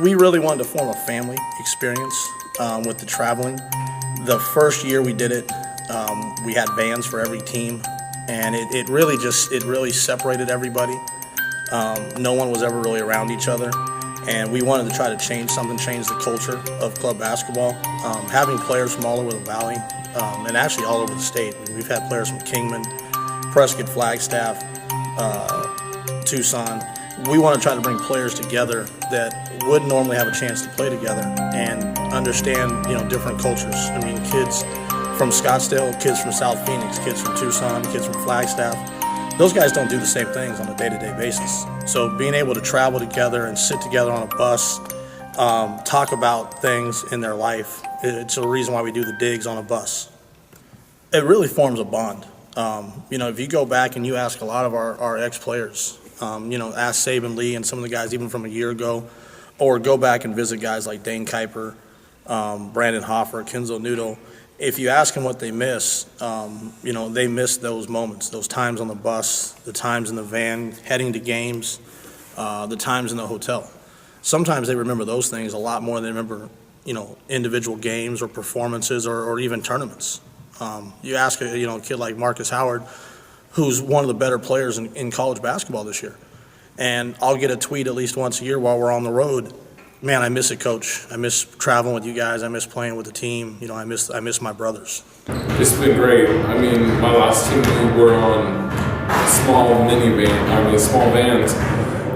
We really wanted to form a family experience with the traveling. The first year we did it, we had vans for every team, and it really separated everybody. No one was ever really around each other, and we wanted to try to change the culture of club basketball. Having players from all over the valley, and actually all over the state. We've had players from Kingman, Prescott, Flagstaff, Tucson. We want to try to bring players together that wouldn't normally have a chance to play together and understand, different cultures. I mean, kids from Scottsdale, kids from South Phoenix, kids from Tucson, kids from Flagstaff. Those guys don't do the same things on a day-to-day basis. So being able to travel together and sit together on a bus, talk about things in their life, it's a reason why we do the digs on a bus. It really forms a bond. If you go back and you ask a lot of our ex-players, ask Saban Lee and some of the guys even from a year ago, or go back and visit guys like Dane Kuiper, Brandon Hoffer, Kenzo Noodle. If you ask them what they miss, they miss those moments, those times on the bus, the times in the van, heading to games, the times in the hotel. Sometimes they remember those things a lot more than they remember, individual games or performances or even tournaments. You ask a kid like Marcus Howard, who's one of the better players in college basketball this year, and I'll get a tweet at least once a year while we're on the road. Man, I miss it, Coach. I miss traveling with you guys. I miss playing with the team. I miss my brothers. It's been great. I mean, my last team we were on small vans,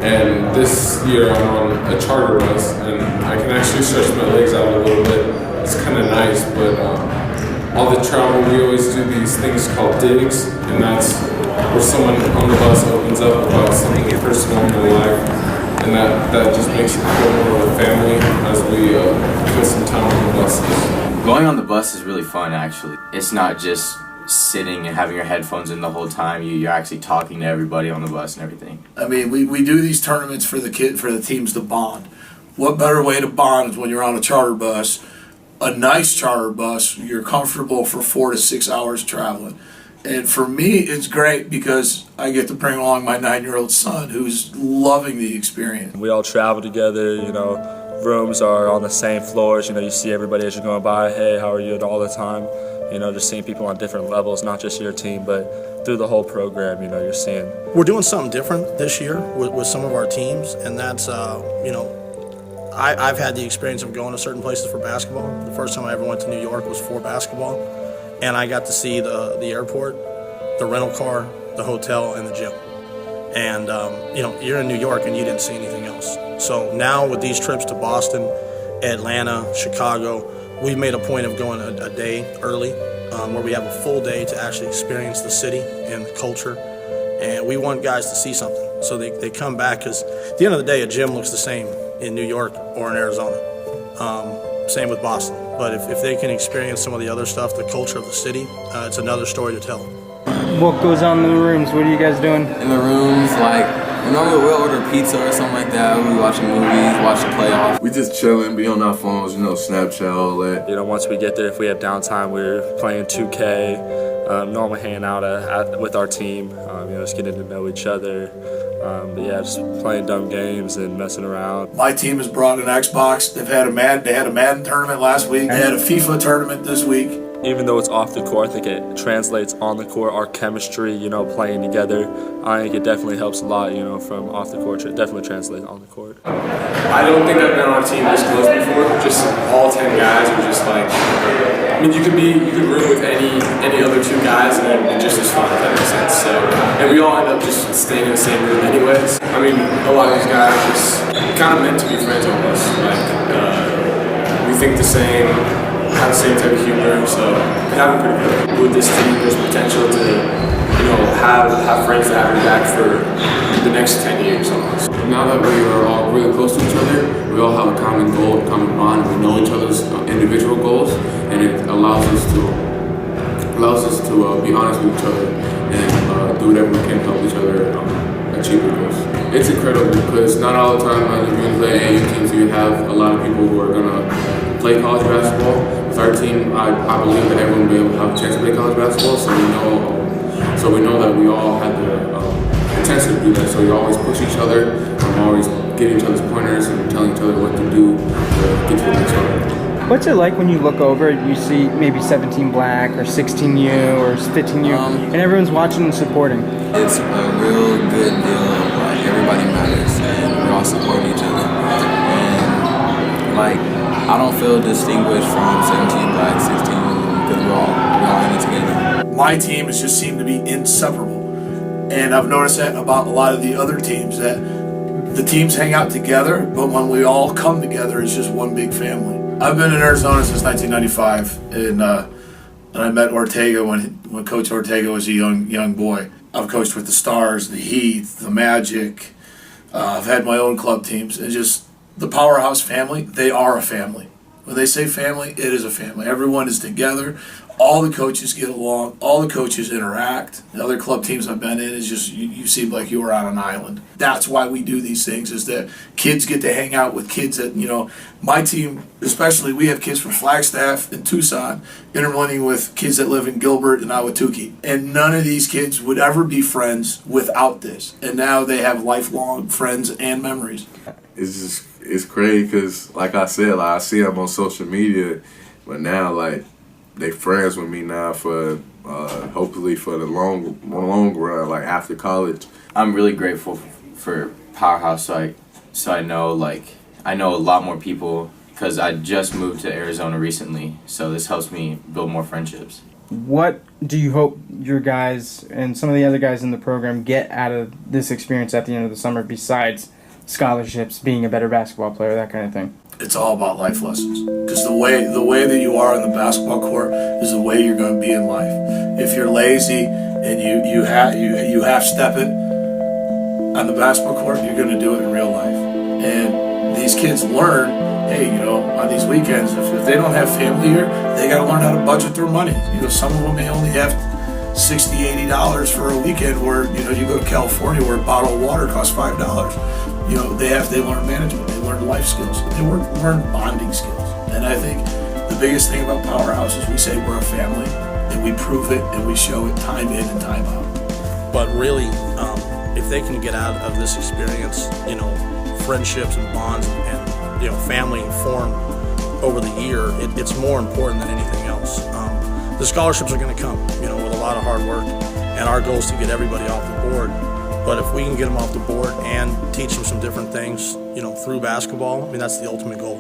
and this year I'm on a charter bus, and I can actually stretch my legs out a little bit. It's kind of nice, but all the travel, we always do these things called digs, and that's where someone on the bus opens up about something personal in their life, and that just makes it feel more of a family as we put some time on the buses. Going on the bus is really fun, actually. It's not just sitting and having your headphones in the whole time. You're actually talking to everybody on the bus and everything. I mean, we do these tournaments for the teams to bond. What better way to bond is when you're on a charter bus, a nice charter bus. You're comfortable for 4 to 6 hours traveling. And for me, it's great because I get to bring along my 9-year-old son who's loving the experience. We all travel together, rooms are on the same floors, you see everybody as you're going by, hey, how are you, all the time. Just seeing people on different levels, not just your team, but through the whole program, you're seeing. We're doing something different this year with some of our teams, and that's, I've had the experience of going to certain places for basketball. The first time I ever went to New York was for basketball, and I got to see the airport, the rental car, the hotel, and the gym. And, you're in New York and you didn't see anything else. So now with these trips to Boston, Atlanta, Chicago, we've made a point of going a day early, where we have a full day to actually experience the city and the culture. And we want guys to see something. So they come back, because at the end of the day, a gym looks the same in New York or in Arizona. Same with Boston. But if they can experience some of the other stuff, the culture of the city, it's another story to tell. What goes on in the rooms? What are you guys doing? In the rooms, normally we'll order pizza or something like that. We'll be watching movies, watch the playoffs. We just chilling, be on our phones, Snapchat, all that. Once we get there, if we have downtime, we're playing 2K, normally hanging out with our team, just getting to know each other. Just playing dumb games and messing around. My team has brought an Xbox. They had a Madden tournament last week. They had a FIFA tournament this week. Even though it's off the court, I think it translates on the court, our chemistry, playing together. I think it definitely helps a lot, from off the court. It definitely translates on the court. I don't think I've been on a team this close before. Just all 10 guys are just you could room with any other 2 guys and it's just as fun, if that makes sense. So, and we all end up just staying in the same room anyways. A lot of these guys are just kind of meant to be friends almost. We think the same, have the same type of humor, so we're having pretty good. With this team, there's potential to, have friends that have you back for the next 10 years almost. Now that we are all really close to each other, we all have a common goal, a common bond. We know each other's individual goals, and it allows us to be honest with each other and do whatever we can to help each other achieve our goals. It's incredible because not all the time when you play AU teams, you have a lot of people who are gonna play college basketball. With our team, I believe that everyone will be able to have a chance to play college basketball. So we know that we all have the potential to do that. So we always push each other. Always giving each other's pointers and telling each other what to do. What's it like when you look over and you see maybe 17 black or 16U or 15U, and everyone's watching and supporting? It's a real good deal. Like, everybody matters, and we all support each other. And like, I don't feel distinguished from 17 black, 16, because we're all in it together. My team has just seemed to be inseparable, and I've noticed that about a lot of the other teams, that the teams hang out together, but when we all come together, it's just one big family. I've been in Arizona since 1995, and I met Ortega when Coach Ortega was a young boy. I've coached with the Stars, the Heat, the Magic. I've had my own club teams, and just the Powerhouse family. They are a family. When they say family, it is a family. Everyone is together. All the coaches get along. All the coaches interact. The other club teams I've been in is just you seem like you were on an island. That's why we do these things, is that kids get to hang out with kids that, my team, especially, we have kids from Flagstaff and Tucson interlining with kids that live in Gilbert and Ahwatukee. And none of these kids would ever be friends without this. And now they have lifelong friends and memories. It's crazy because, like I said, I see them on social media, but now, they friends with me now for hopefully for the long run, after college. I'm really grateful for Powerhouse, so I know I know a lot more people because I just moved to Arizona recently, so this helps me build more friendships. What do you hope your guys and some of the other guys in the program get out of this experience at the end of the summer, besides scholarships, being a better basketball player, that kind of thing? It's all about life lessons, because the way that you are on the basketball court is the way you're going to be in life. If you're lazy and you half step it on the basketball court, you're going to do it in real life. And these kids learn, hey, on these weekends, if they don't have family here, they got to learn how to budget their money. Some of them may only have $60, $80 for a weekend, where you go to California where a bottle of water costs $5. They learn management, they learn life skills, they learn bonding skills. And I think the biggest thing about Powerhouse is we say we're a family, and we prove it, and we show it time in and time out. But really, if they can get out of this experience, friendships and bonds and family formed over the year, it's more important than anything else. The scholarships are going to come, with a lot of hard work, and our goal is to get everybody off the board. But if we can get them off the board and teach them some different things, through basketball, that's the ultimate goal.